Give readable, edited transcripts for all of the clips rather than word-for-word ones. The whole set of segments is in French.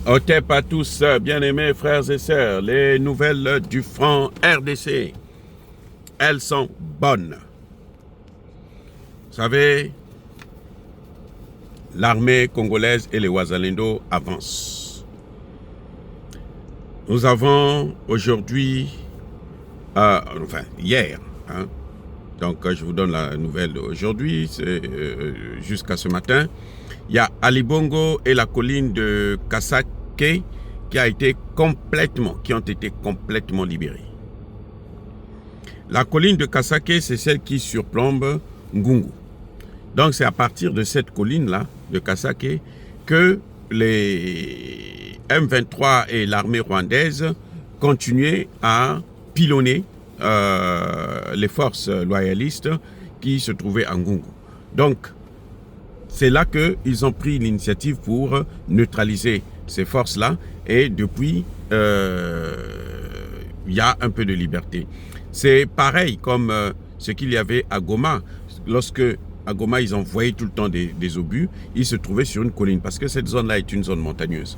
Otep à tous, bien-aimés frères et sœurs, les nouvelles du front RDC, elles sont bonnes. Vous savez, l'armée congolaise et les Wazalendo avancent. Nous avons aujourd'hui, hier, donc je vous donne la nouvelle d'aujourd'hui, c'est jusqu'à ce matin, il y a Ali Bongo et la colline de Kasake qui ont été complètement libérés. La colline de Kasake, c'est celle qui surplombe Ngungu. Donc c'est à partir de cette colline-là, de Kasake, que les M23 et l'armée rwandaise continuaient à pilonner les forces loyalistes qui se trouvaient à Ngungu. Donc, c'est là qu'ils ont pris l'initiative pour neutraliser ces forces-là et depuis, il y a un peu de liberté. C'est pareil comme ce qu'il y avait à Goma. Lorsque à Goma, ils envoyaient tout le temps des obus, ils se trouvaient sur une colline parce que cette zone-là est une zone montagneuse.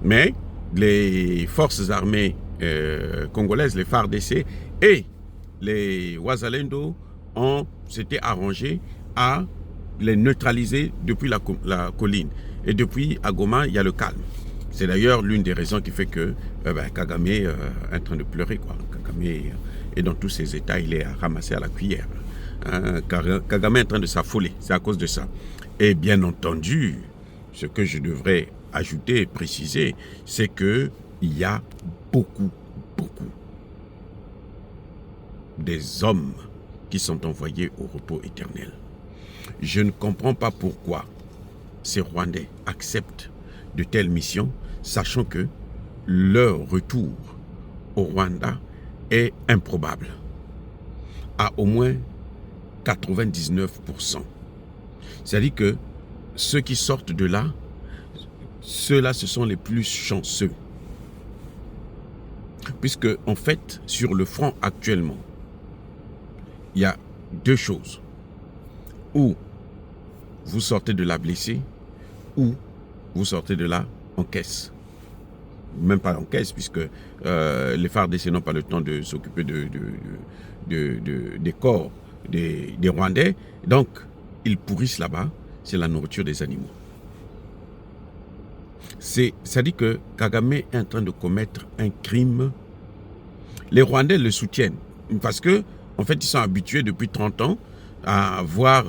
Mais les forces armées congolaises, les FARDC et les Wazalendo s'étaient arrangés à les neutraliser depuis la colline. Et depuis, à Goma, il y a le calme. C'est d'ailleurs l'une des raisons qui fait que Kagame est en train de pleurer, quoi. Kagame est dans tous ses états, il est ramassé à la cuillère. Kagame est en train de s'affoler, c'est à cause de ça. Et bien entendu, ce que je devrais ajouter et préciser, c'est qu'il y a beaucoup des hommes qui sont envoyés au repos éternel. Je ne comprends pas pourquoi ces Rwandais acceptent de telles missions, sachant que leur retour au Rwanda est improbable, à au moins 99%. C'est-à-dire que ceux qui sortent de là, ceux-là, ce sont les plus chanceux. Puisque, en fait, sur le front actuellement, il y a deux choses. Ou vous sortez de là blessé, ou vous sortez de là en caisse. Même pas en caisse, puisque les FARDC n'ont pas le temps de s'occuper des corps des Rwandais. Donc, ils pourrissent là-bas, c'est la nourriture des animaux. Ça dit que Kagame est en train de commettre un crime. Les Rwandais le soutiennent, parce que en fait, ils sont habitués depuis 30 ans à voir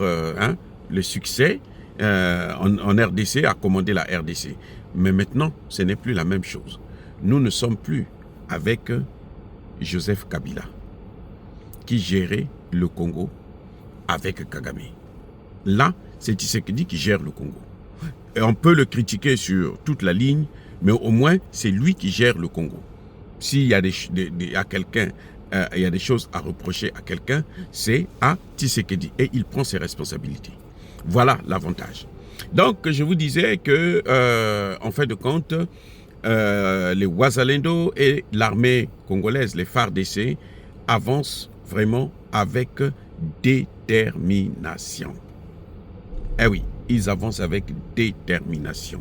le succès en RDC, à commander la RDC. Mais maintenant, ce n'est plus la même chose. Nous ne sommes plus avec Joseph Kabila, qui gérait le Congo avec Kagame. Là, c'est Tshisekedi qui gère le Congo. Et on peut le critiquer sur toute la ligne, mais au moins, c'est lui qui gère le Congo. S'il y a quelqu'un, il y a des choses à reprocher à quelqu'un, c'est à Tshisekedi. Et il prend ses responsabilités. Voilà l'avantage. Donc, je vous disais que, en fin de compte, les Wazalendo et l'armée congolaise, les FARDC, avancent vraiment avec détermination. Eh oui, ils avancent avec détermination.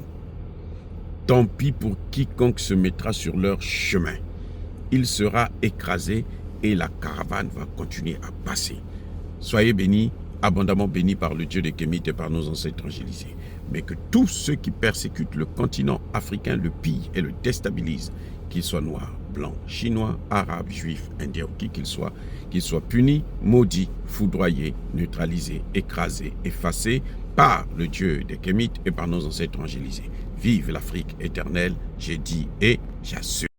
Tant pis pour quiconque se mettra sur leur chemin. Il sera écrasé et la caravane va continuer à passer. Soyez bénis, abondamment bénis par le Dieu des Kémites et par nos ancêtres angélisés. Mais que tous ceux qui persécutent le continent africain le pillent et le déstabilisent, qu'ils soient noirs, blancs, chinois, arabes, juifs, indiens, qui qu'ils soient punis, maudits, foudroyés, neutralisés, écrasés, effacés par le Dieu des Kémites et par nos ancêtres angélisés. Vive l'Afrique éternelle, j'ai dit et j'assure.